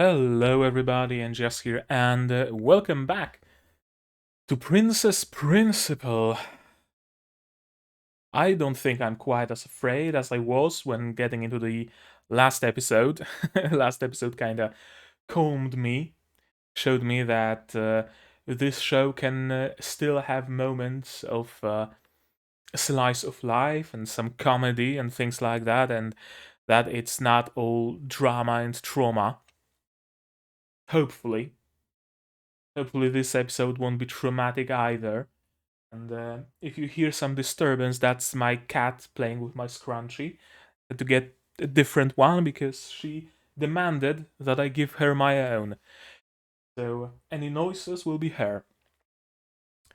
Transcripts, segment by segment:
Hello everybody, Ange here, and welcome back to Princess Principal. I don't think I'm quite as afraid as I was when getting into the last episode. Last episode kinda calmed me, showed me that this show can still have moments of slice of life and some comedy and things like that, and that it's not all drama and trauma. Hopefully. Hopefully, this episode won't be traumatic either. And if you hear some disturbance, that's my cat playing with my scrunchie to get a different one because she demanded that I give her my own. So any noises will be her.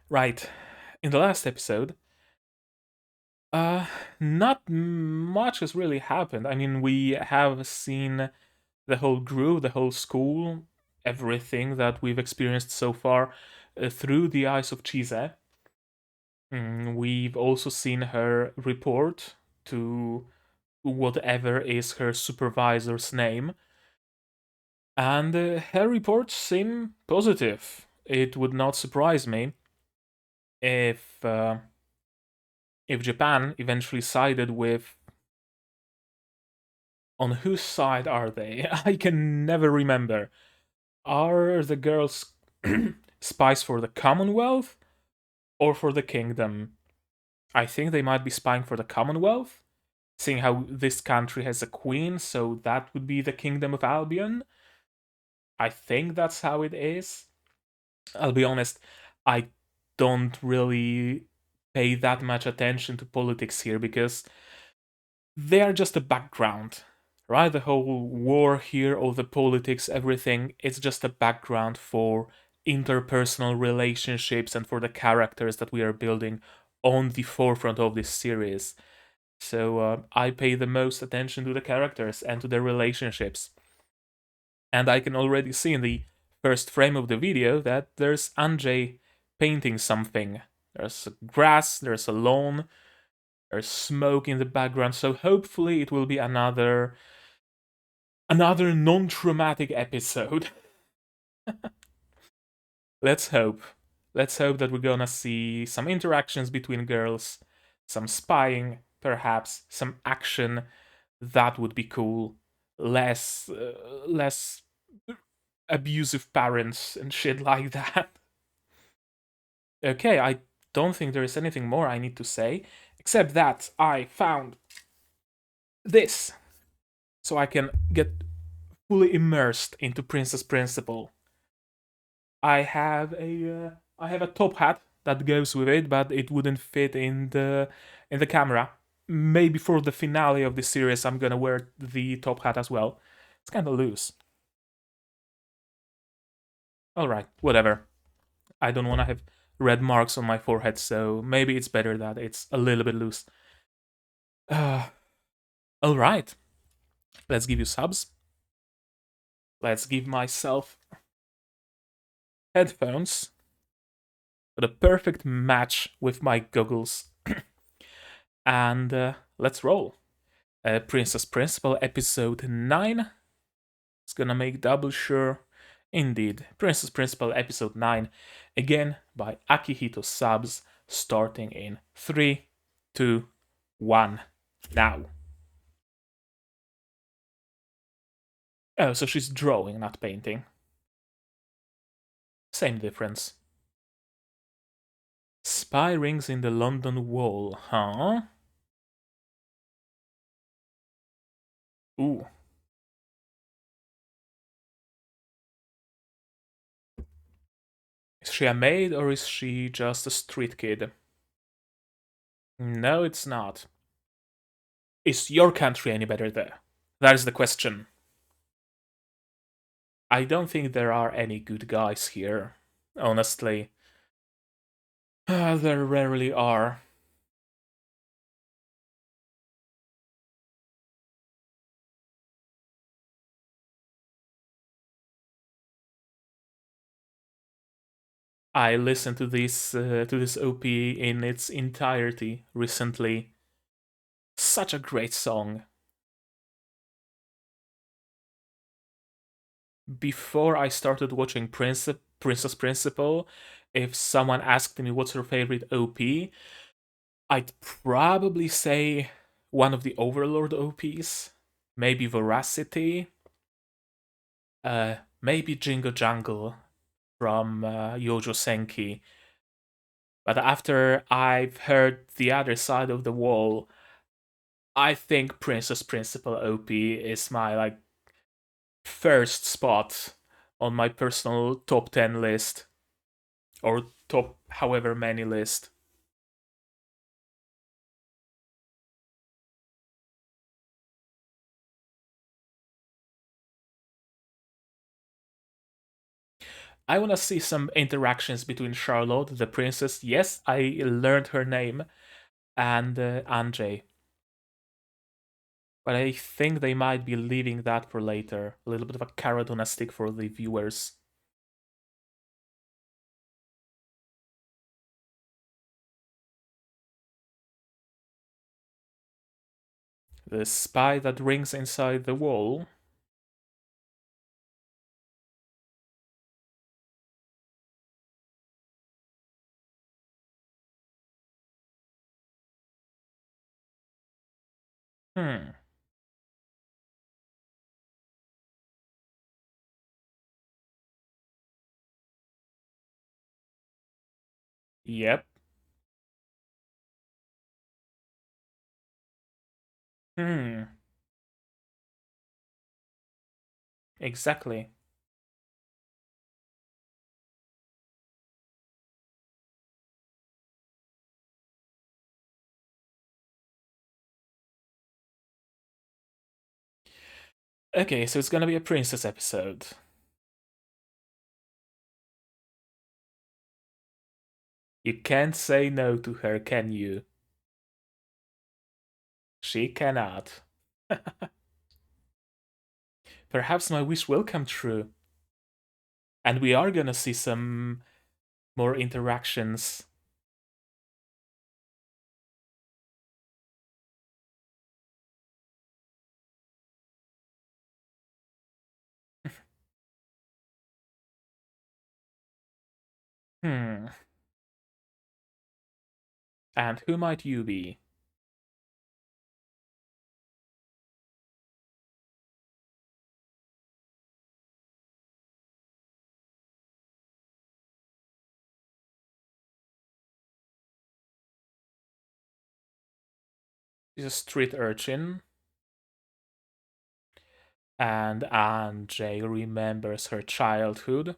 Right. In the last episode, uh, not much has really happened. I mean, we have seen the whole group, the whole school, everything that we've experienced so far through the eyes of Chise. We've also seen her report to whatever is her supervisor's name, and her reports seem positive. It would not surprise me if if Japan eventually sided with. On whose side are they? I can never remember. Are the girls spies for the Commonwealth or for the Kingdom? I think they might be spying for the Commonwealth, seeing how this country has a queen, so that would be the Kingdom of Albion. I think that's how it is. I'll be honest, I don't really pay that much attention to politics here because they are just a background, right? The whole war here, all the politics, everything, it's just a background for interpersonal relationships and for the characters that we are building on the forefront of this series. So I pay the most attention to the characters and to their relationships. And I can already see in the first frame of the video that there's Ange painting something. There's grass, there's a lawn, there's smoke in the background, so hopefully it will be another non-traumatic episode. Let's hope. Let's hope that we're gonna see some interactions between girls, some spying, perhaps some action. That would be cool. Less abusive parents and shit like that. Okay, I don't think there is anything more I need to say, except that I found this, so I can get fully immersed into Princess Principal. I have a top hat that goes with it, but it wouldn't fit in the camera. Maybe for the finale of the series, I'm gonna wear the top hat as well. It's kind of loose. All right, whatever. I don't want to have red marks on my forehead, so maybe it's better that it's a little bit loose. Uh, all right, let's give you subs. Let's give myself headphones for the perfect match with my goggles. And let's roll. Princess Principal episode 9. It's gonna make double sure. Indeed, Princess Principal episode 9, again by Akihito subs, starting in 3, 2, 1, now. Oh, so she's drawing, not painting. Same difference. Spy rings in the London Wall, huh? Ooh. Is she a maid or is she just a street kid? No, it's not. Is your country any better there? That is the question. I don't think there are any good guys here, honestly. There rarely are. I listened to this OP in its entirety recently. Such a great song. before I started watching Princess Principal, if someone asked me what's your favorite OP, I'd probably say one of the Overlord OPs, maybe Veracity, maybe Jingo Jungle from Yojo Senki. But after I've heard the other side of the wall, I think Princess Principal OP is my like first spot on my personal top 10 list or top however many list. I want to see some interactions between Charlotte, the princess. Yes, I learned her name, and Ange. But I think they might be leaving that for later. A little bit of a carrot on a stick for the viewers. The spy that rings inside the wall. Hmm. Yep. Hmm. Exactly. Okay, so it's gonna be a princess episode. You can't say no to her, can you? She cannot. Perhaps my wish will come true. And we are gonna see some more interactions. Hmm. And who might you be? She's a street urchin. And Ange remembers her childhood.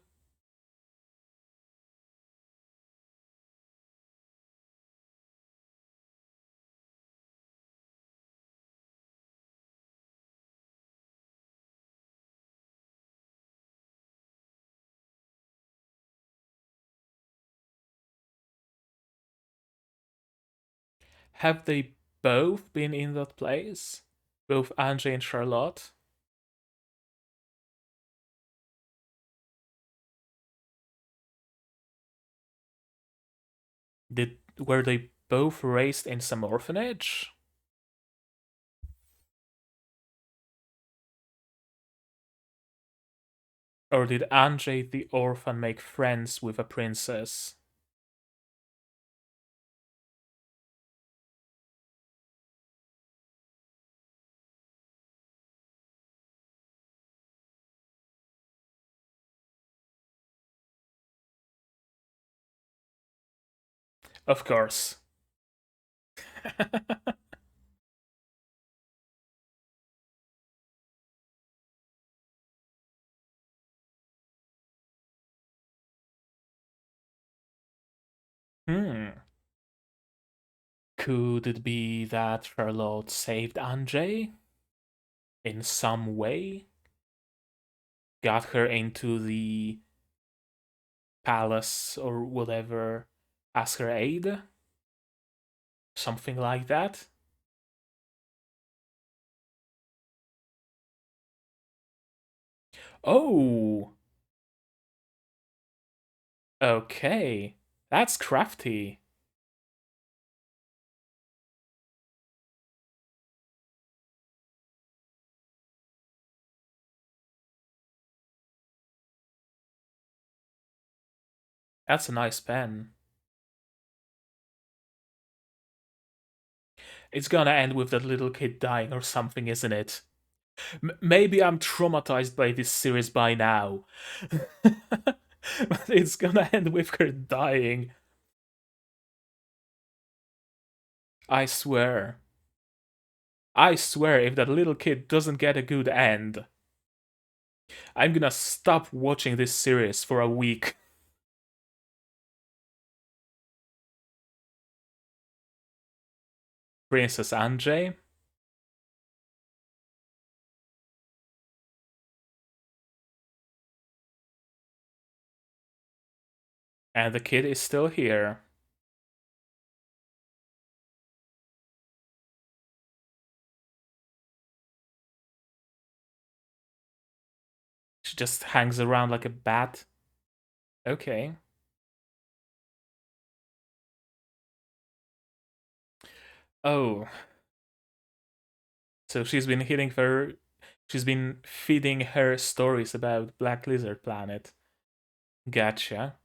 Have they both been in that place? Both Ange and Charlotte? Were they both raised in some orphanage? Or did Ange the orphan make friends with a princess? Of course. Hmm. Could it be that Charlotte saved Ange? In some way? Got her into the palace or whatever as her aide? Something like that? Oh! Okay. That's crafty. That's a nice pen. It's gonna end with that little kid dying or something, isn't it? Maybe I'm traumatized by this series by now. But it's gonna end with her dying. I swear. I swear, if that little kid doesn't get a good end, I'm gonna stop watching this series for a week. Princess Ange, and the kid is still here. She just hangs around like a bat. Okay. Oh, so she's been feeding her stories about Black Lizard Planet. Gotcha.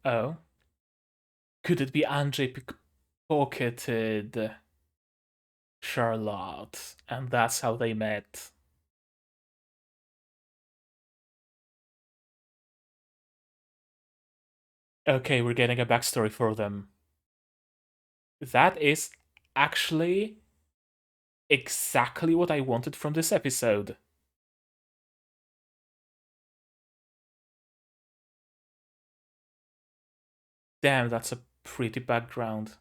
Oh, could it be Ange pickpocketed Charlotte, and that's how they met? Okay, we're getting a backstory for them. That is actually exactly what I wanted from this episode. Damn, that's a pretty background.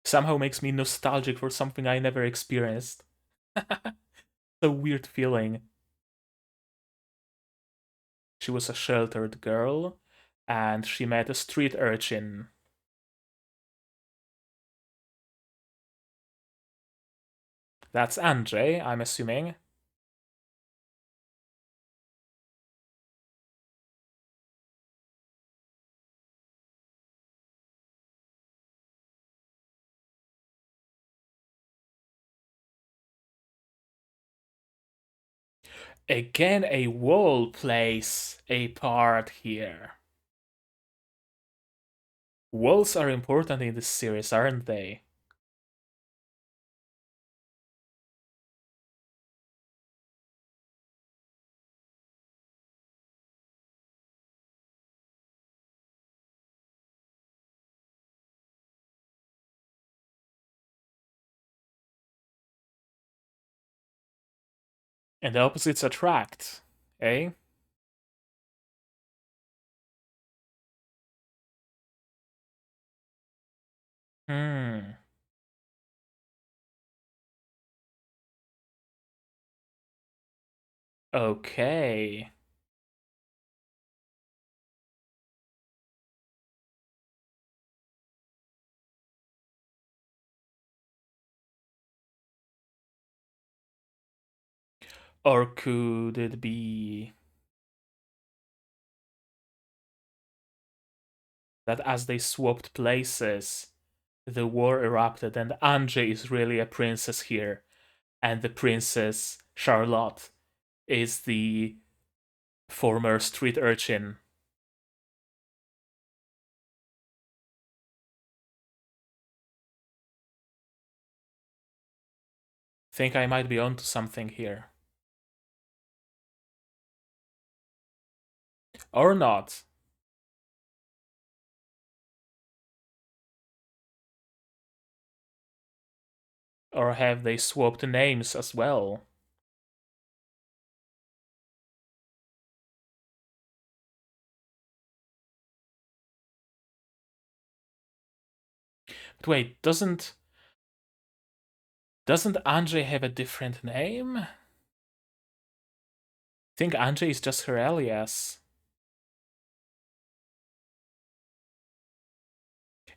Somehow makes me nostalgic for something I never experienced. A weird feeling. She was a sheltered girl, and she met a street urchin. That's Andre, I'm assuming. Again, a wall plays a part here. Walls are important in this series, aren't they? And the opposites attract, eh? Hmm. Okay. Or could it be that as they swapped places, the war erupted and Ange is really a princess here, and the princess Charlotte is the former street urchin? Think I might be onto something here. Or not. Or have they swapped names as well? But wait, doesn't Ange have a different name? I think Ange is just her alias.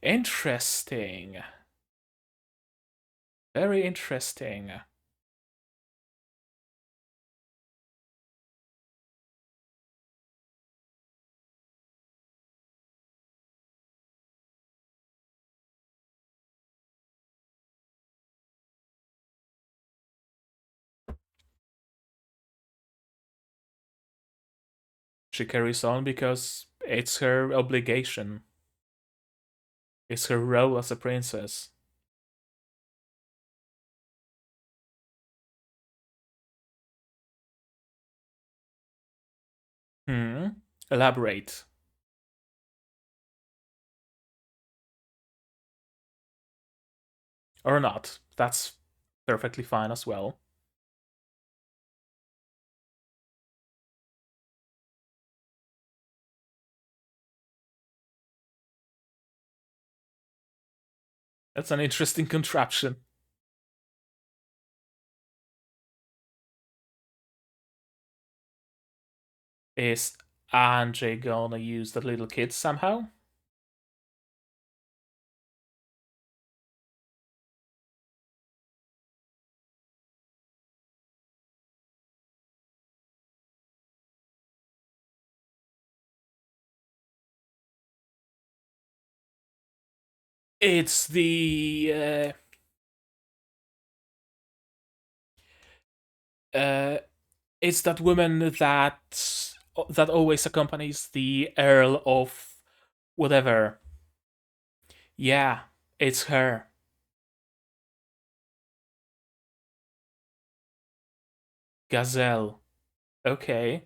Interesting. Very interesting. She carries on because it's her obligation. It's her role as a princess. Hmm. Elaborate. Or not. That's perfectly fine as well. That's an interesting contraption. Is Ange gonna use the little kid somehow? It's uh, it's that woman that always accompanies the Earl of whatever. Yeah, it's her. Gazelle. Okay.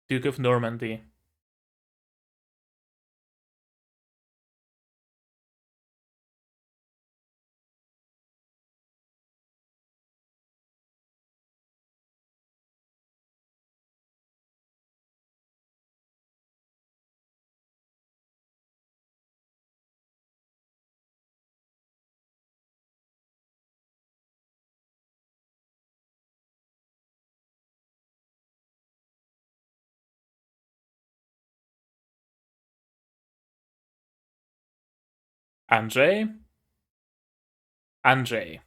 Duke of Normandy. Andre? Andre.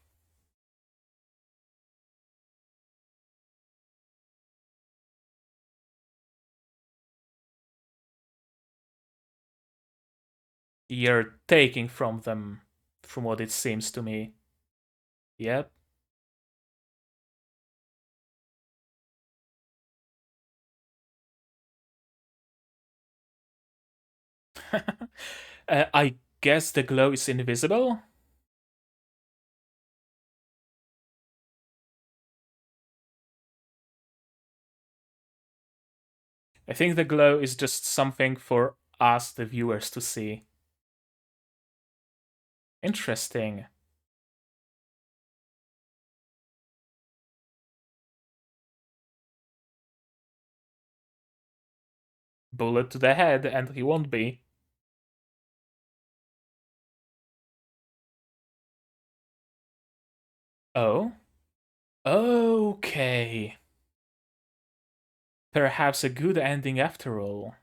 You're taking from them, from what it seems to me. Yep. I guess the glow is invisible? I think the glow is just something for us, the viewers, to see. Interesting. Bullet to the head, and he won't be. Oh? Okay. Perhaps a good ending after all.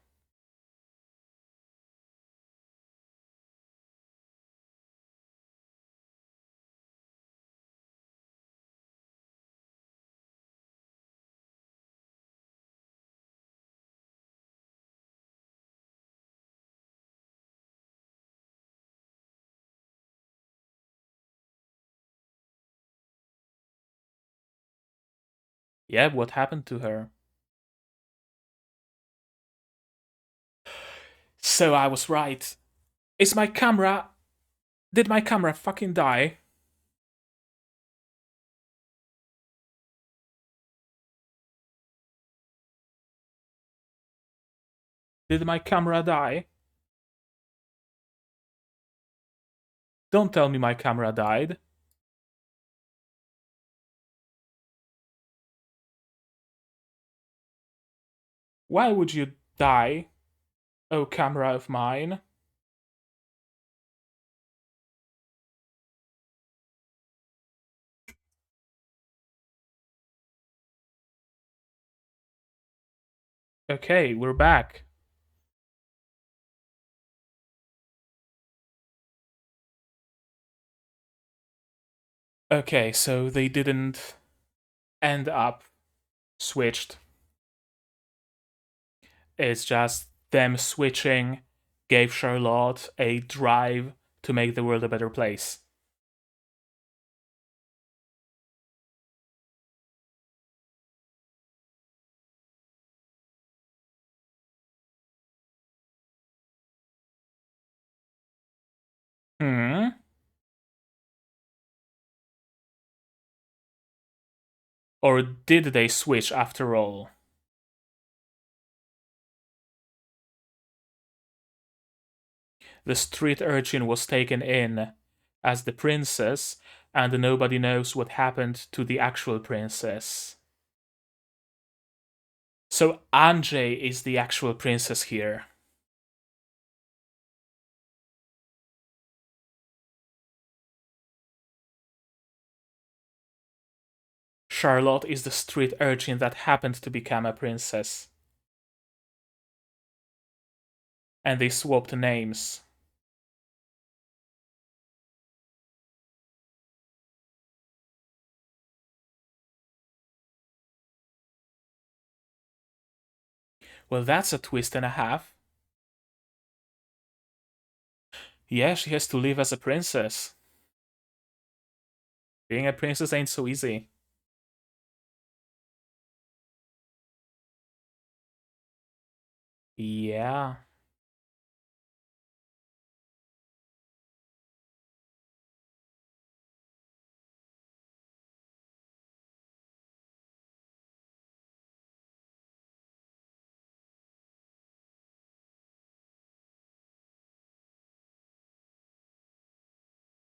Yeah, what happened to her? So I was right. Is my camera. Did my camera fucking die? Did my camera die? Don't tell me my camera died. Why would you die, oh camera of mine? Okay, we're back. Okay, so they didn't end up switched. It's just them switching gave Charlotte a drive to make the world a better place. Hmm? Or did they switch after all? The street urchin was taken in as the princess, and nobody knows what happened to the actual princess. So Ange is the actual princess here. Charlotte is the street urchin that happened to become a princess. And they swapped names. Well, that's a twist and a half. Yeah, she has to live as a princess. Being a princess ain't so easy. Yeah.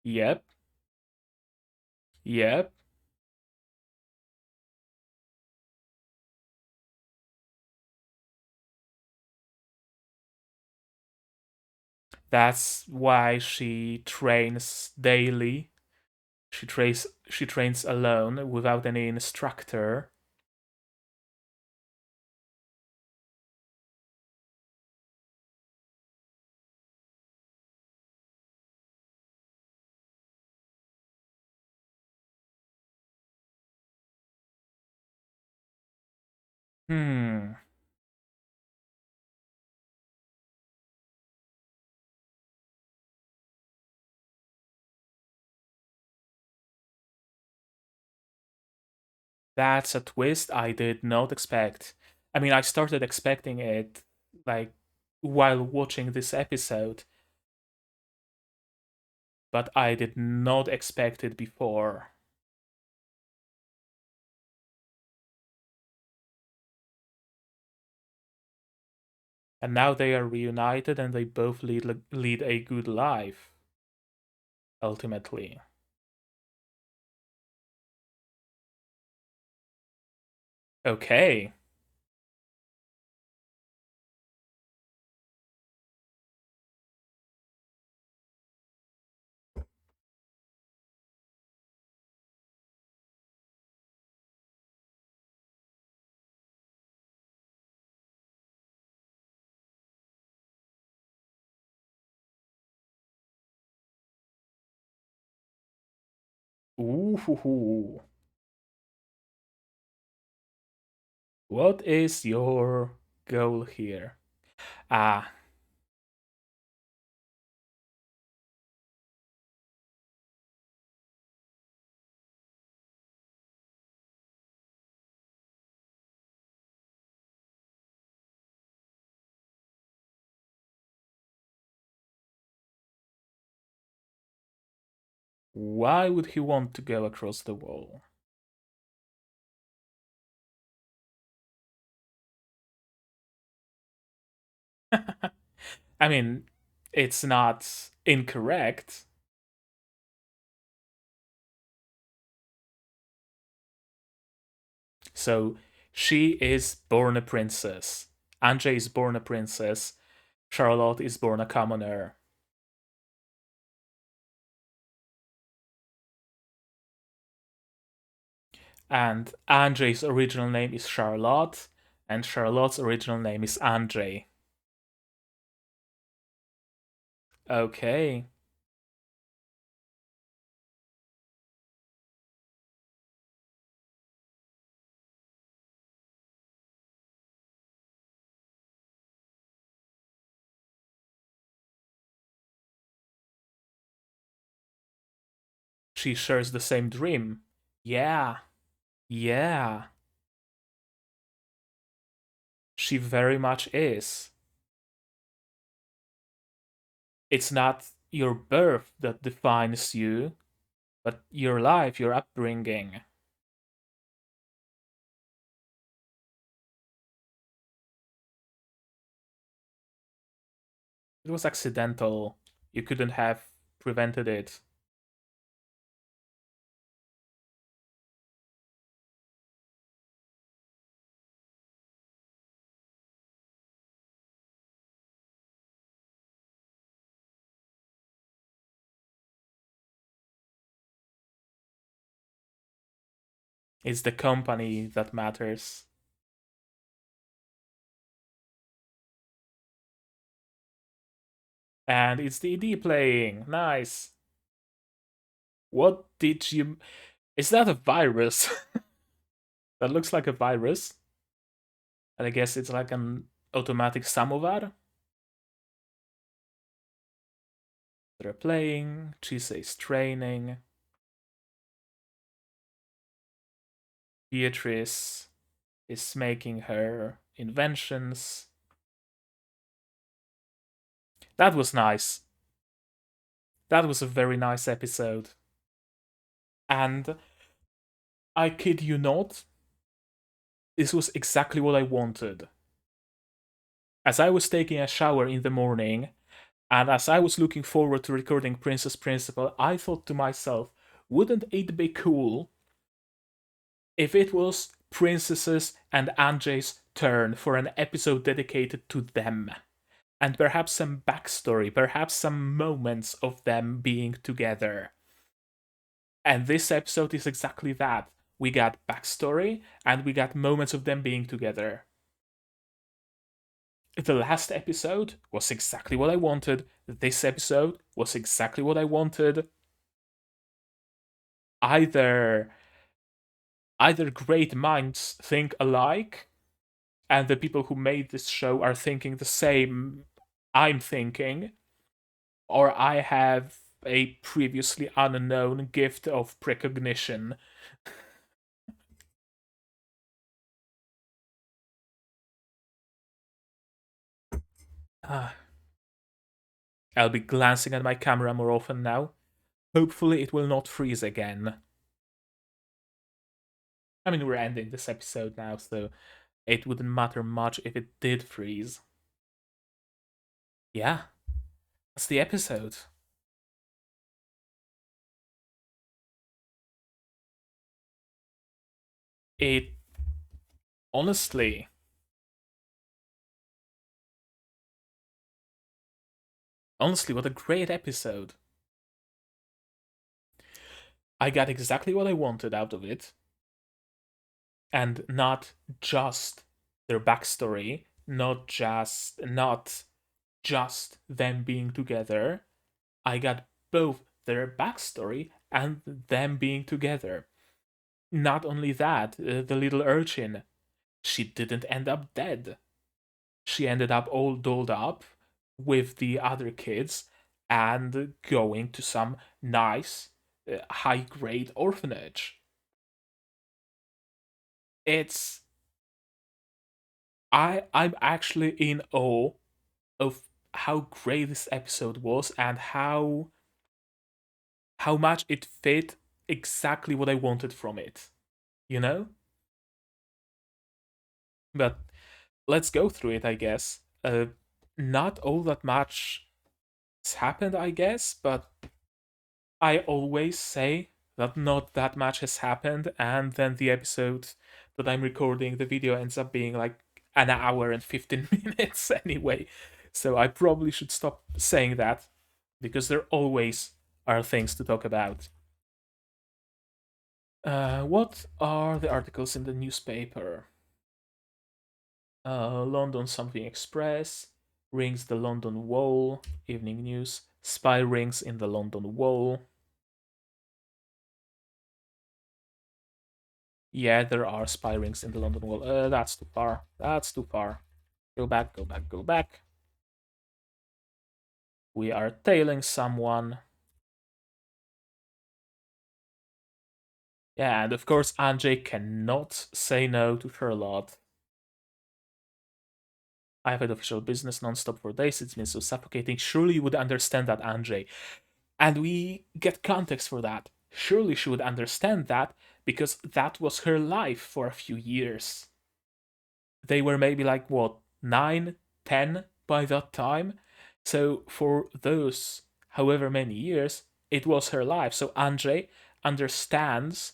Yep. Yep. That's why she trains daily. She trains alone without any instructor. Hmm. That's a twist I did not expect. I mean, I started expecting it like while watching this episode, but I did not expect it before. And now they are reunited and they both lead a good life, ultimately. Okay. Ooh. What is your goal here? Ah, why would he want to go across the wall? I mean, it's not incorrect. So she is born a princess. Ange is born a princess. Charlotte is born a commoner. And Ange's original name is Charlotte, and Charlotte's original name is Ange. Okay. She shares the same dream. Yeah. Yeah. She very much is. It's not your birth that defines you, but your life, your upbringing. It was accidental. You couldn't have prevented it. It's the company that matters. And it's the ED playing. Nice. What did you. Is that a virus? That looks like a virus. And I guess it's like an automatic samovar. They're playing. Chise is training. Beatrice is making her inventions. That was nice. That was a very nice episode. And I kid you not, this was exactly what I wanted. As I was taking a shower in the morning, and as I was looking forward to recording Princess Principal, I thought to myself, wouldn't it be cool if it was Princess's and Ange's turn for an episode dedicated to them? And perhaps some backstory, perhaps some moments of them being together. And this episode is exactly that. We got backstory and we got moments of them being together. The last episode was exactly what I wanted. This episode was exactly what I wanted. Either either great minds think alike and the people who made this show are thinking the same I'm thinking, or I have a previously unknown gift of precognition. Ah, I'll be glancing at my camera more often now. Hopefully, it will not freeze again. I mean, we're ending this episode now, so it wouldn't matter much if it did freeze. Yeah, that's the episode. It honestly, honestly, what a great episode. I got exactly what I wanted out of it, and not just their backstory, not just them being together. I got both their backstory and them being together. Not only that, the little urchin, she didn't end up dead. She ended up all dolled up with the other kids and going to some nice, high grade orphanage. It's I'm actually in awe of how great this episode was and how much it fit exactly what I wanted from it. You know? But let's go through it, I guess. Not all that much has happened, I guess, but I always say that not that much has happened, and then the episode that I'm recording, the video ends up being like an hour and 15 minutes anyway. So I probably should stop saying that because there always are things to talk about. What are the articles in the newspaper? London Something Express, rings the London Wall, Evening News, spy rings in the London Wall. Yeah, there are spy rings in the London Wall. That's too far. That's too far. Go back, go back, go back. We are tailing someone. Yeah, and of course, Ange cannot say no to Charlotte. I've had official business nonstop for days. It's been so suffocating. Surely you would understand that, Ange. And we get context for that. Surely she would understand that because that was her life for a few years. They were maybe like, what, 9, 10 by that time? So for those however many years, it was her life. So Ange understands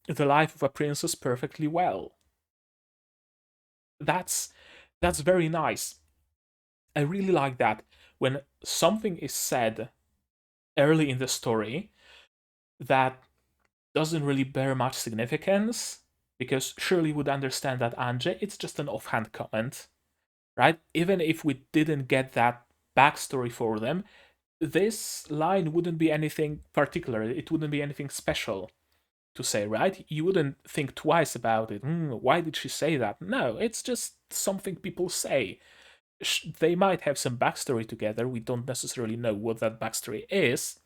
the life of a princess perfectly well. That's that's very nice. I really like that when something is said early in the story that doesn't really bear much significance, because surely would understand that Ange, it's just an offhand comment, right? Even if we didn't get that backstory for them, this line wouldn't be anything particular. It wouldn't be anything special to say, right? You wouldn't think twice about it. Why did she say that? No, it's just something people say. They might have some backstory together. We don't necessarily know what that backstory is,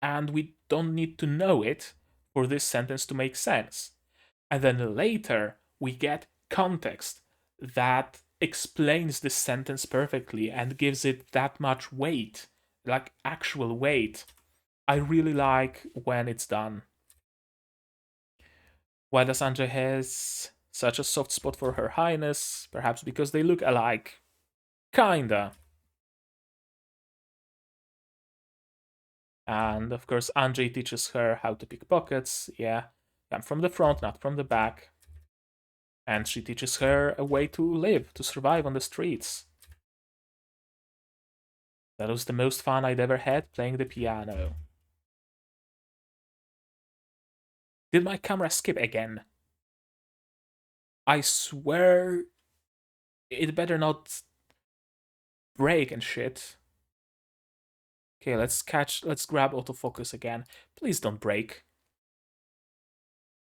and we don't need to know it for this sentence to make sense. And then later, we get context that explains this sentence perfectly and gives it that much weight, like actual weight. I really like when it's done. Why does Sanjay has such a soft spot for Her Highness? Perhaps because they look alike. Kinda. And of course, Anjay teaches her how to pick pockets. Yeah, I'm from the front, not from the back. And she teaches her a way to live, to survive on the streets. That was the most fun I'd ever had playing the piano. Did my camera skip again? I swear it better not break and shit. Okay, let's grab autofocus again. Please don't break.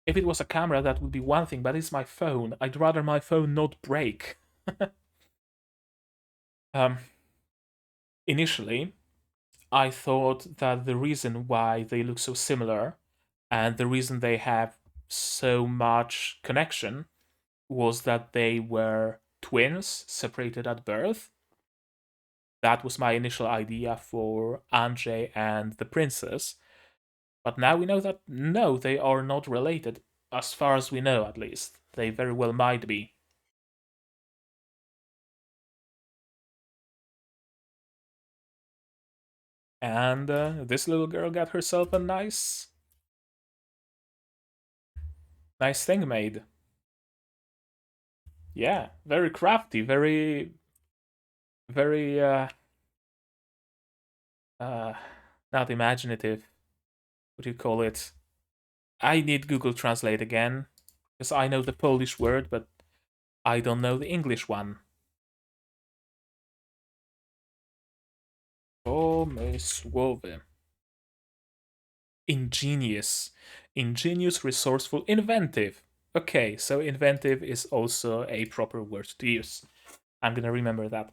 If it was a camera, that would be one thing, but it's my phone. I'd rather my phone not break. um, Initially, I thought that the reason why they look so similar and the reason they have so much connection was that they were twins separated at birth. That was my initial idea for Anjay and the princess. But now we know that no, they are not related, as far as we know at least. They very well might be. And this little girl got herself a nice thing made. Yeah, very crafty, very uh, not imaginative. What do you call it? I need Google Translate again, because I know the Polish word, but I don't know the English one. Pomysłowy. Ingenious. Ingenious, resourceful, inventive. Okay, so inventive is also a proper word to use. I'm gonna remember that.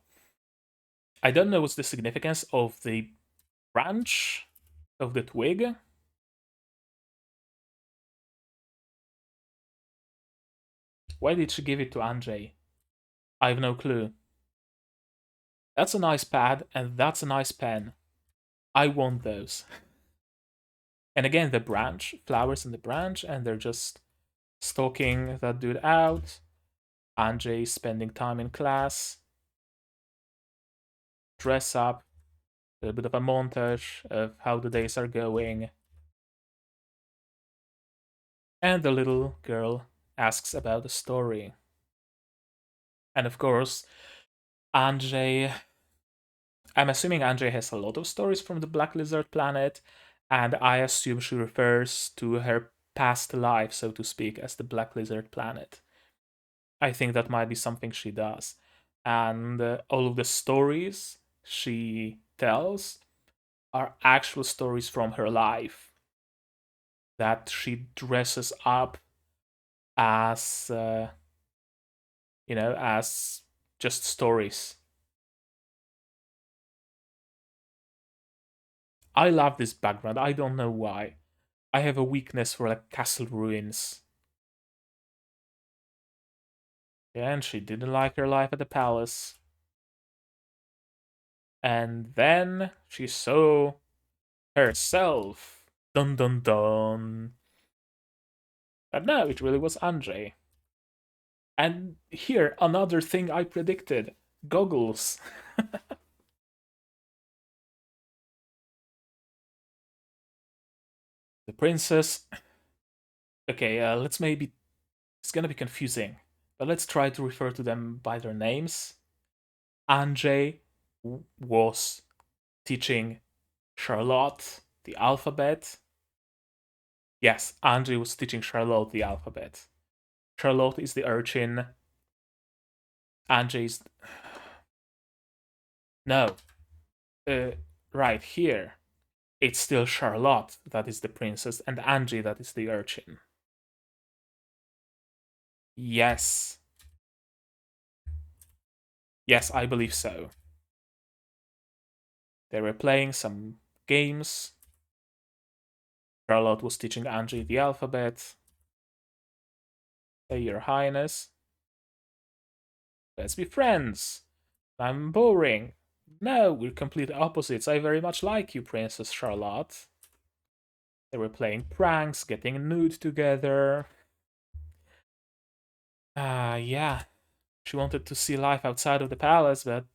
I don't know what's the significance of the branch of the twig. Why did she give it to Anjay? I have no clue. That's a nice pad, and that's a nice pen. I want those. And again, the branch, flowers in the branch, and they're just stalking that dude out. Anjay spending time in class. Dress up. A bit of a montage of how the days are going. And the little girl asks about the story. And of course, Anjay. I'm assuming Anjay has a lot of stories from the Black Lizard planet, and I assume she refers to her past life, so to speak, as the Black Lizard planet. I think that might be something she does. And all of the stories she tells are actual stories from her life that she dresses up as, as just stories. I love this background. I don't know why. I have a weakness for like castle ruins. Yeah, and she didn't like her life at the palace. And then she saw herself. Dun dun dun. But no, it really was Ange. And here, another thing I predicted. Goggles. The princess. Okay, let's maybe. It's gonna be confusing, but let's try to refer to them by their names. Ange was teaching Charlotte the alphabet. Yes, Ange was teaching Charlotte the alphabet. Charlotte is the urchin. Ange is. No. Uh, right here. It's still Charlotte that is the princess, and Ange that is the urchin. Yes. Yes, I believe so. They were playing some games. Charlotte was teaching Ange the alphabet. Hey, Your Highness. Let's be friends. I'm boring. No, we're complete opposites. I very much like you, Princess Charlotte. They were playing pranks, getting nude together. Yeah. She wanted to see life outside of the palace, but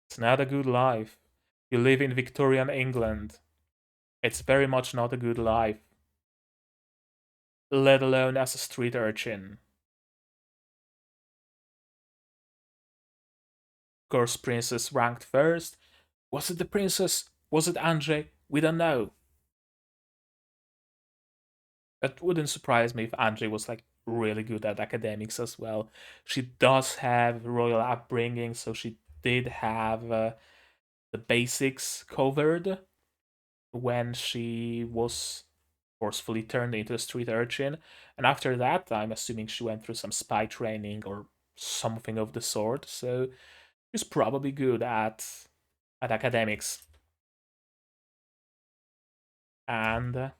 it's not a good life. You live in Victorian England. It's very much not a good life, let alone as a street urchin. Of course, Princess ranked first. Was it the princess? Was it Ange? We don't know. It wouldn't surprise me if Ange was like really good at academics as well. She does have royal upbringing, so she did have the basics covered when she was forcefully turned into a street urchin. And after that, I'm assuming she went through some spy training or something of the sort. So she's probably good at academics. And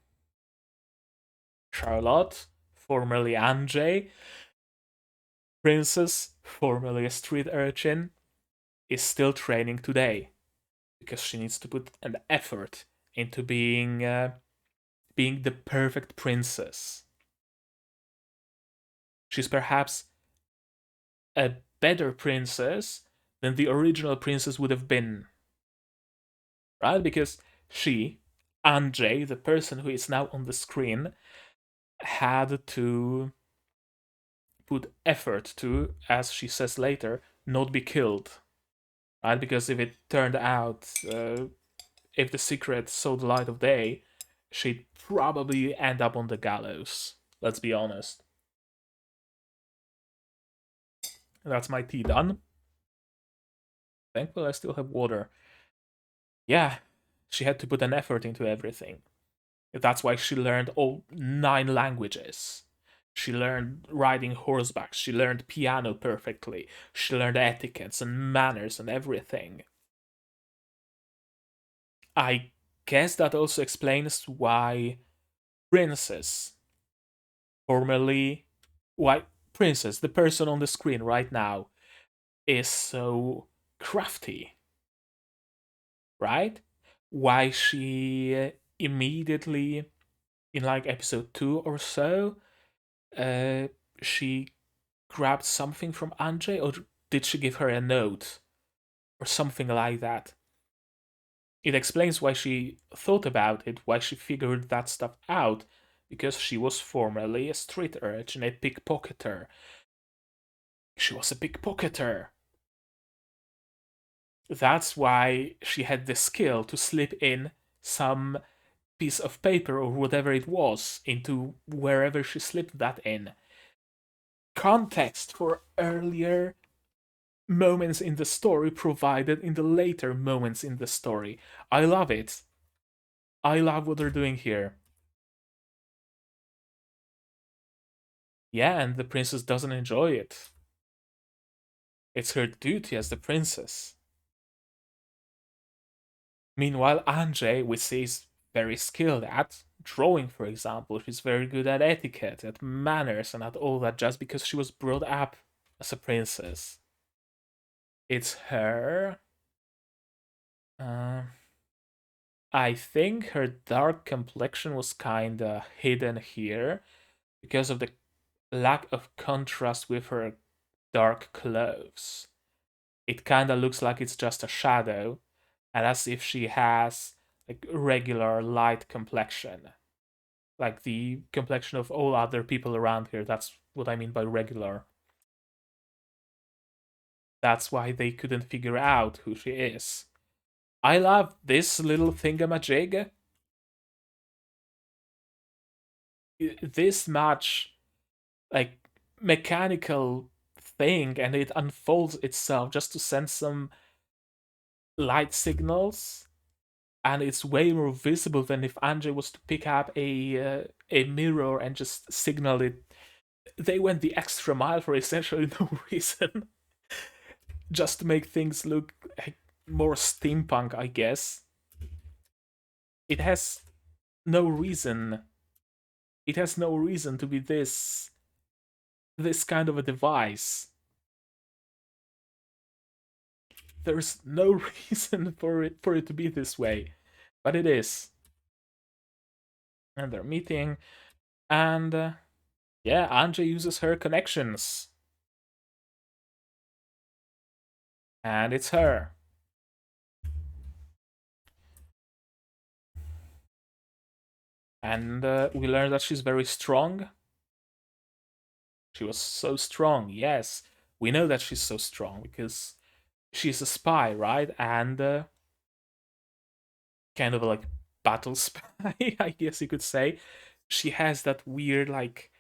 Charlotte, formerly Ange, princess, formerly a street urchin, is still training today because she needs to put an effort into being the perfect princess. She's perhaps a better princess than the original princess would have been, right? Because she, Ange, the person who is now on the screen, had to put effort to, as she says later, not be killed, right? Because if it turned out, if the secret saw the light of day, she'd probably end up on the gallows. Let's be honest. That's my tea done. Thankfully, I still have water. Yeah, she had to put an effort into everything. That's why she learned all 9 languages. She learned riding horseback. She learned piano perfectly. She learned etiquettes and manners and everything. I guess that also explains why Princess, formerly, why Princess, the person on the screen right now, is so crafty, right? Why she immediately, in like episode 2 or so, uh, she grabbed something from Ange, or did she give her a note or something like that? It explains why she thought about it, why she figured that stuff out, because she was formerly a street urchin, a pickpocketer. She was a pickpocketer. That's why she had the skill to slip in some piece of paper or whatever it was into wherever she slipped that in. Context for earlier moments in the story provided in the later moments in the story. I love it. I love what they're doing here. Yeah, and the princess doesn't enjoy it. It's her duty as the princess. Meanwhile, Ange, we see, is very skilled at drawing, for example. She's very good at etiquette, at manners, and at all that just because she was brought up as a princess. It's her. Uh, I think her dark complexion was kinda hidden here because of the lack of contrast with her dark clothes. It kinda looks like it's just a shadow, and as if she has like regular light complexion, like the complexion of all other people around here. That's what I mean by regular. That's why they couldn't figure out who she is. I love this little thingamajig. This much like mechanical thing, and it unfolds itself just to send some light signals, and it's way more visible than if Ange was to pick up a mirror and just signal it. They went the extra mile for essentially no reason, just to make things look like more steampunk, I guess. It has no reason. It has no reason to be this kind of a device. There's no reason for it to be this way, but it is. And they're meeting, and yeah, Ange uses her connections, and it's her. And we learn that she's very strong. She was so strong, yes. We know that she's so strong because she's a spy, right? And kind of like battle spy, I guess you could say. She has that weird like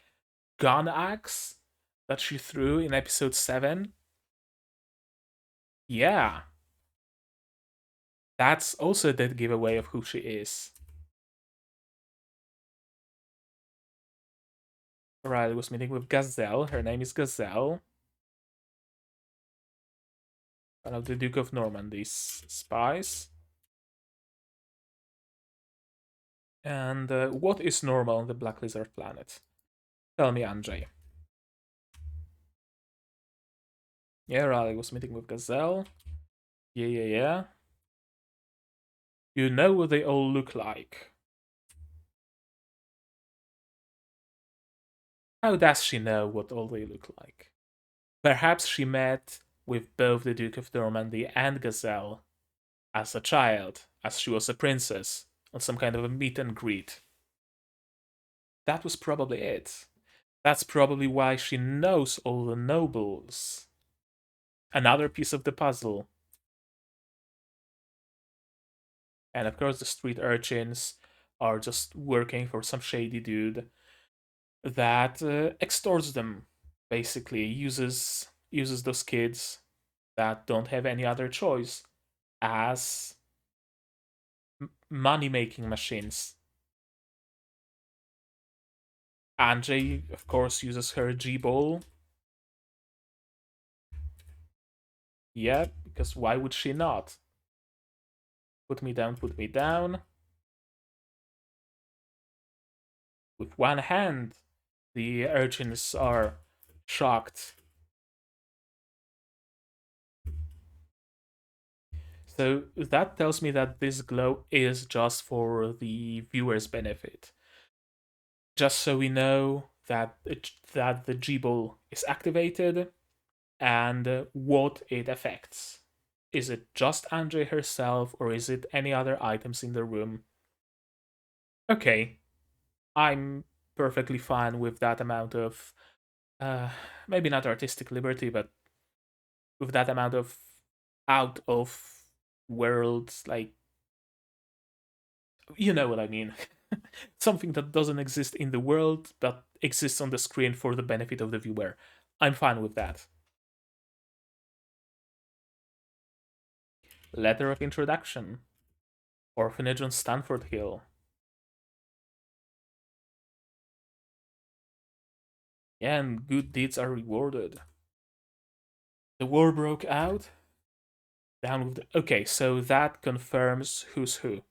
gun axe that she threw in episode 7. Yeah, that's also a dead giveaway of who she is. Riley was meeting with Gazelle. Her name is Gazelle. One of the Duke of Normandy's spies. And what is normal on the Black Lizard planet? Tell me, Anjay. Yeah, Riley was meeting with Gazelle. Yeah. You know what they all look like. How does she know what all they look like? Perhaps she met with both the Duke of Normandy and Gazelle as a child, as she was a princess, on some kind of a meet and greet. That was probably it. That's probably why she knows all the nobles. Another piece of the puzzle. And of course, the street urchins are just working for some shady dude that extorts them. Basically, uses those kids that don't have any other choice as money making machines. Anjay, of course, uses her G-ball. Yeah, because why would she not? Put me down, put me down. With one hand, the urchins are shocked. So that tells me that this glow is just for the viewer's benefit. Just so we know that the G-ball is activated and what it affects. Is it just Andre herself or is it any other items in the room? Okay, I'm perfectly fine with that amount of uh, maybe not artistic liberty, but with that amount of out of world, like, you know what I mean. Something that doesn't exist in the world but exists on the screen for the benefit of the viewer. I'm fine with that. Letter of introduction. Orphanage on Stanford Hill. Yeah, and good deeds are rewarded. The war broke out. Down with the. Okay, so that confirms who's who.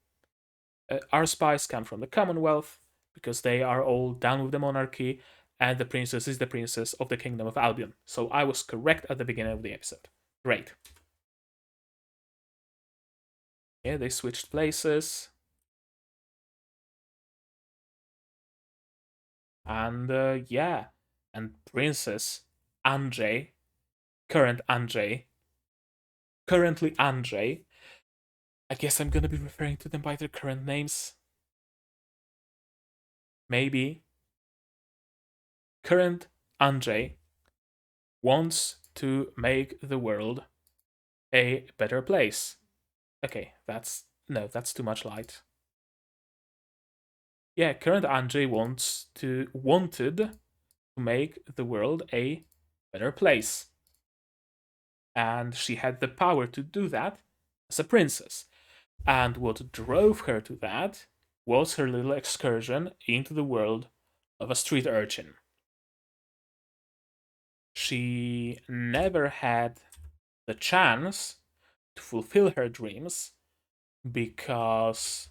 Our spies come from the Commonwealth because they are all down with the monarchy, and the princess is the princess of the Kingdom of Albion. So I was correct at the beginning of the episode. Great. Yeah, they switched places. And yeah, and Princess Ange, current Ange, currently Ange. I guess I'm gonna be referring to them by their current names. Maybe. Current Ange wants to make the world a better place. Okay, that's too much light. Yeah, current Ange wanted to make the world a better place. And she had the power to do that as a princess. And what drove her to that was her little excursion into the world of a street urchin. She never had the chance to fulfill her dreams because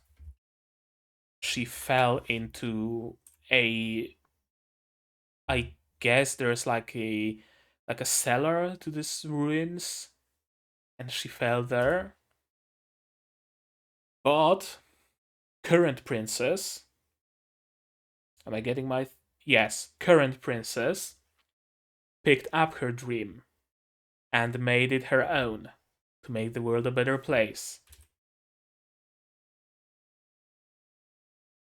she fell into a, I guess there's like a cellar to these ruins, and she fell there. But current princess, am I getting my yes, current princess picked up her dream and made it her own to make the world a better place.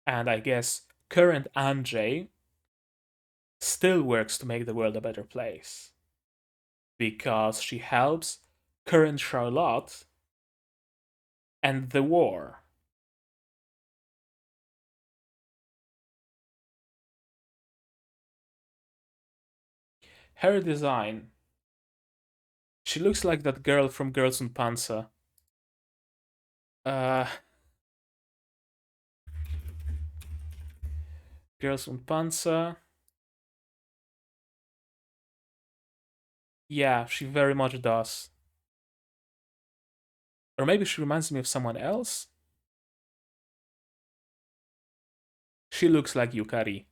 And I guess current Anjay still works to make the world a better place because she helps current Charlotte end the war. Her design, she looks like that girl from Girls und Panzer. Uh, Girls und Panzer. Yeah, she very much does. Or maybe she reminds me of someone else. She looks like Yukari.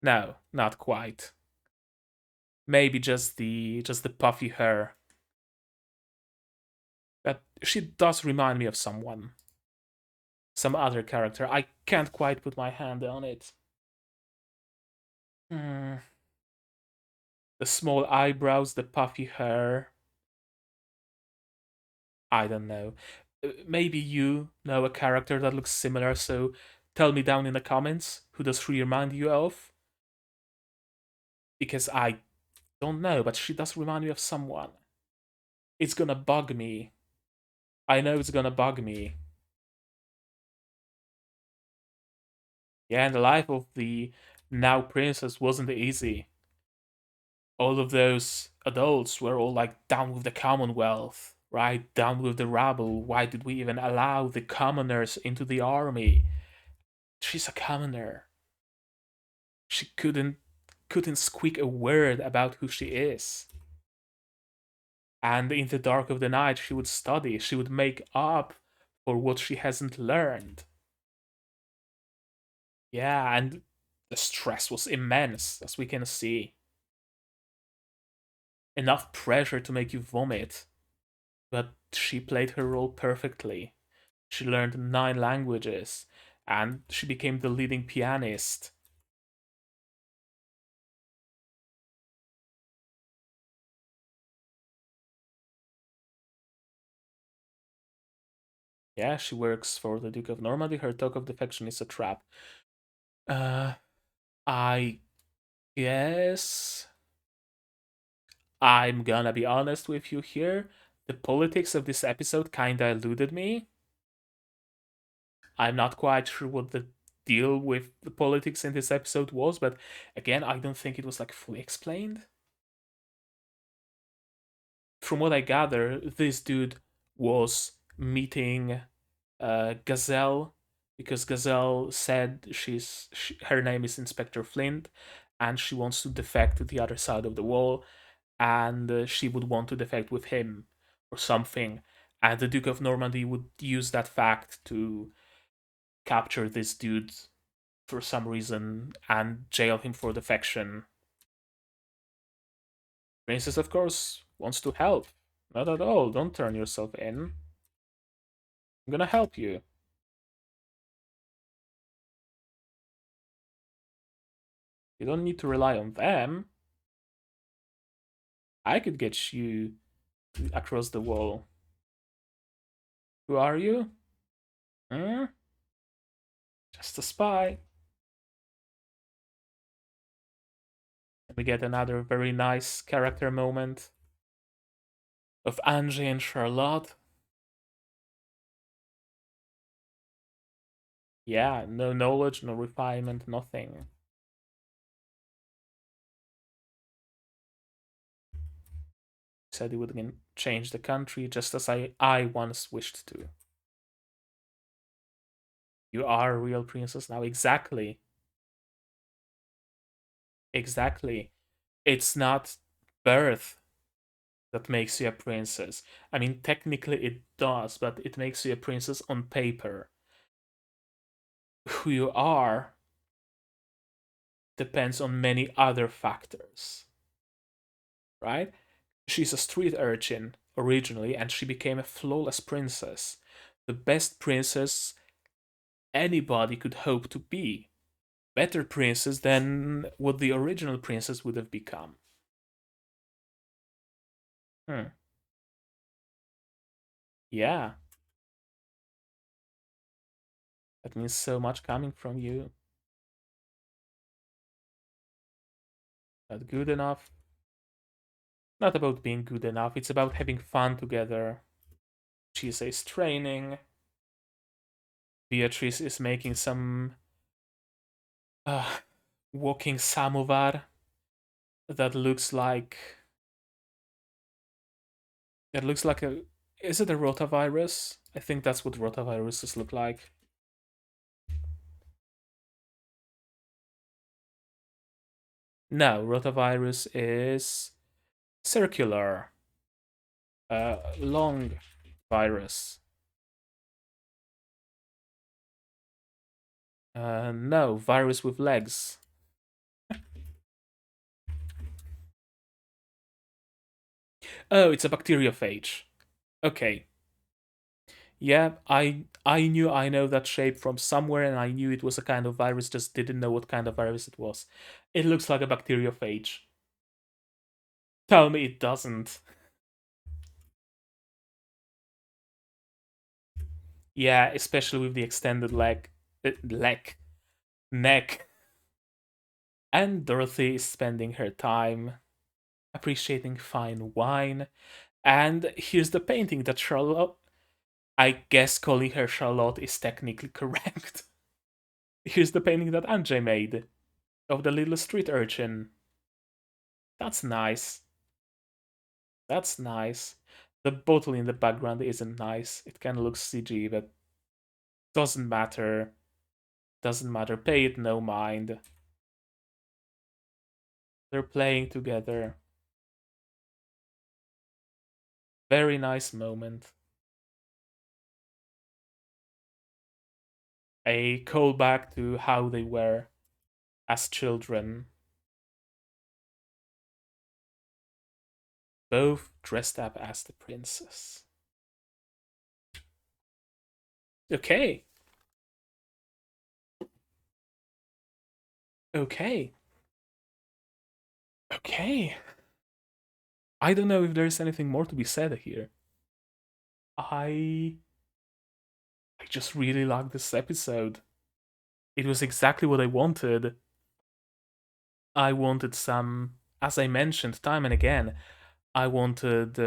No, not quite. Maybe just the puffy hair. But she does remind me of someone. Some other character. I can't quite put my hand on it. Hmm. The small eyebrows, the puffy hair. I don't know. Maybe you know a character that looks similar, so tell me down in the comments who does she remind you of? Because I don't know, but she does remind me of someone. It's gonna bug me. I know it's gonna bug me. Yeah, and the life of the now princess wasn't easy. All of those adults were all like down with the Commonwealth, right? Down with the rabble. Why did we even allow the commoners into the army? She's a commoner. She couldn't squeak a word about who she is. And in the dark of the night, she would study. She would make up for what she hasn't learned. Yeah, and the stress was immense, as we can see. Enough pressure to make you vomit. But she played her role perfectly. She learned 9 languages, and she became the leading pianist. Yeah, she works for the Duke of Normandy. Her talk of defection is a trap. Uh, I guess I'm gonna be honest with you here. The politics of this episode kinda eluded me. I'm not quite sure what the deal with the politics in this episode was, but again, I don't think it was like fully explained. From what I gather, this dude was meeting Gazelle because Gazelle said her name is Inspector Flint and she wants to defect to the other side of the wall, and she would want to defect with him or something, and the Duke of Normandy would use that fact to capture this dude for some reason and jail him for defection. Princess, of course, wants to help. Not at all. Don't turn yourself in. I'm gonna help you. You don't need to rely on them. I could get you across the wall. Who are you? Hmm? Just a spy. We get another very nice character moment of Ange and Charlotte. Yeah, no knowledge, no refinement, nothing. Said he would change the country just as I once wished to. You are a real princess now. Exactly. Exactly. It's not birth that makes you a princess. I mean, technically it does, but it makes you a princess on paper. Who you are depends on many other factors, right? She's a street urchin originally, and she became a flawless princess. The best princess anybody could hope to be. Better princess than what the original princess would have become. Hmm. Yeah, that means so much coming from you. Not good enough. Not about being good enough, it's about having fun together. Chise is training. Beatrice is making some uh, walking samovar that looks like a. Is it a rotavirus? I think that's what rotaviruses look like. No, rotavirus is circular, long virus. No, virus with legs. Oh, it's a bacteriophage. Okay. Yeah, I knew I know that shape from somewhere, and I knew it was a kind of virus, just didn't know what kind of virus it was. It looks like a bacteriophage. Tell me it doesn't. Yeah, especially with the extended neck. And Dorothy is spending her time appreciating fine wine. And here's the painting that Charlotte, I guess calling her Charlotte is technically correct. Here's the painting that Ange made of the little street urchin. That's nice. That's nice. The bottle in the background isn't nice. It kind of looks CG, but doesn't matter. Doesn't matter. Pay it no mind. They're playing together. Very nice moment. A callback to how they were as children. Both dressed up as the princess. Okay. Okay. Okay. I don't know if there's anything more to be said here. I I just really like this episode. It was exactly what I wanted. I wanted some, as I mentioned time and again, I wanted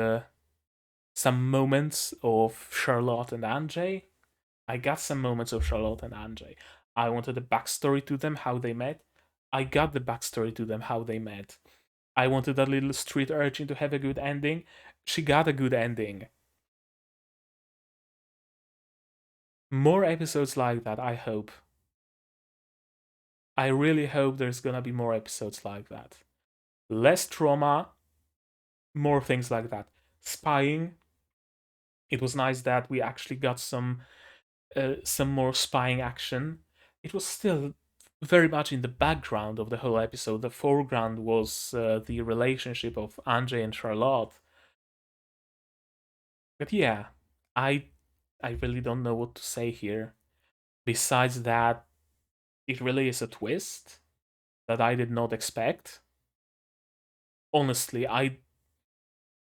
some moments of Charlotte and Ange. I got some moments of Charlotte and Ange. I wanted a backstory to them, how they met. I got the backstory to them, how they met. I wanted that little street urchin to have a good ending. She got a good ending. More episodes like that, I hope. I really hope there's gonna be more episodes like that. Less trauma, more things like that. Spying. It was nice that we actually got some more spying action. It was still very much in the background of the whole episode. The foreground was the relationship of Ange and Charlotte. But yeah, I I really don't know what to say here. Besides that, it really is a twist that I did not expect. Honestly, I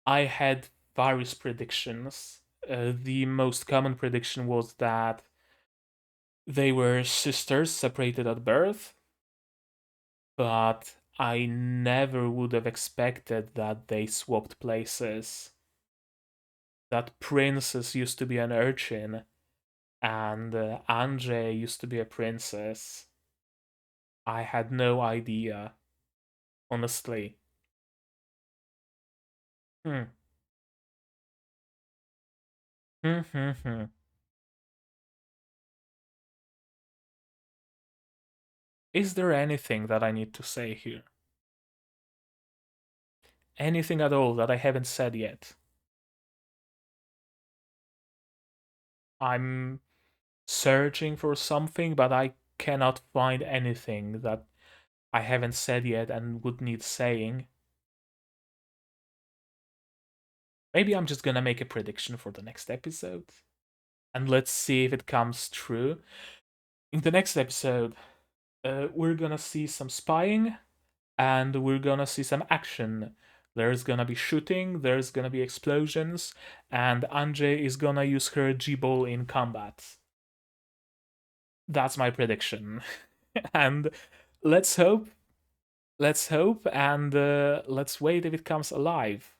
had various predictions. The most common prediction was that they were sisters separated at birth, but I never would have expected that they swapped places. That Princess used to be an urchin, and Ange used to be a princess. I had no idea, honestly. Hmm. Hmm, hmm, hmm. Is there anything that I need to say here? Anything at all that I haven't said yet? I'm searching for something, but I cannot find anything that I haven't said yet and would need saying. Maybe I'm just gonna make a prediction for the next episode. And let's see if it comes true. In the next episode, we're gonna see some spying and we're gonna see some action. There's gonna be shooting, there's gonna be explosions, and Ange is gonna use her G-Ball in combat. That's my prediction. And let's hope, and let's wait if it comes alive.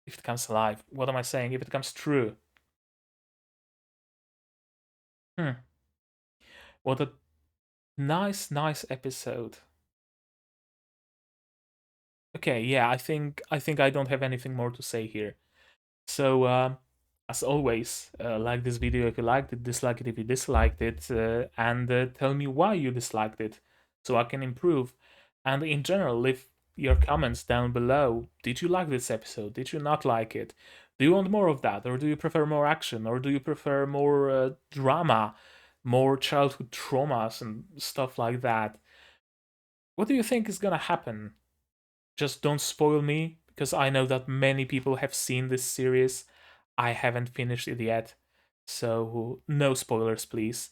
If it comes alive, what am I saying? If it comes true. Hmm. What a nice episode. Okay, yeah, I think I don't have anything more to say here. So, as always, like this video if you liked it, dislike it if you disliked it, and tell me why you disliked it, so I can improve. And in general, leave your comments down below. Did you like this episode? Did you not like it? Do you want more of that, or do you prefer more action, or do you prefer more drama, more childhood traumas and stuff like that? What do you think is gonna happen? Just don't spoil me, because I know that many people have seen this series. I haven't finished it yet, so no spoilers, please.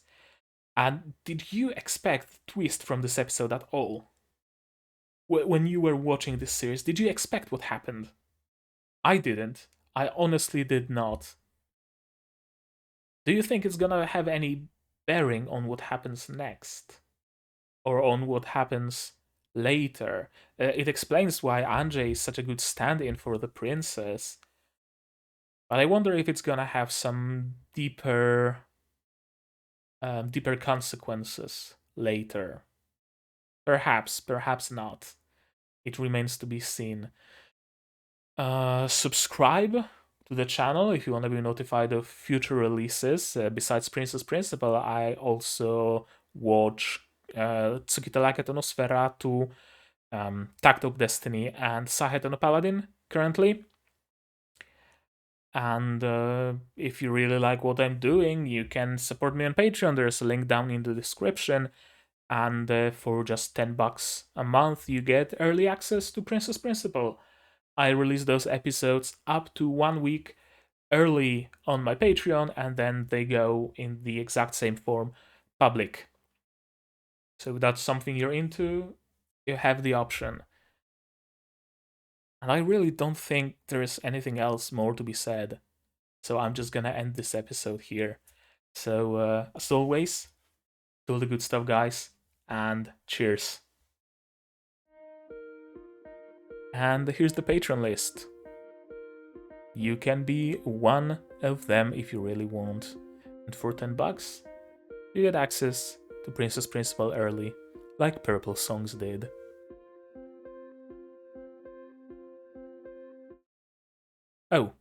And did you expect the twist from this episode at all? When you were watching this series, did you expect what happened? I didn't. I honestly did not. Do you think it's gonna have any bearing on what happens next? Or on what happens later? It explains why Ange is such a good stand-in for the princess. But I wonder if it's gonna have some deeper consequences later. Perhaps, perhaps not. It remains to be seen. Subscribe to the channel if you want to be notified of future releases. Besides Princess Principal, I also watch Tsukita no Sferatu, Tact of Destiny, and Sahet no Paladin currently. And if you really like what I'm doing, you can support me on Patreon. There's a link down in the description. And for just $10 a month, you get early access to Princess Principal. I release those episodes up to 1 week early on my Patreon, and then they go in the exact same form public. So if that's something you're into, you have the option. And I really don't think there's anything else more to be said. So I'm just gonna end this episode here. So, as always, do all the good stuff, guys, and cheers. And here's the Patreon list. You can be one of them if you really want. And for $10, you get access to Princess Principal early, like Purple Songs did. Oh,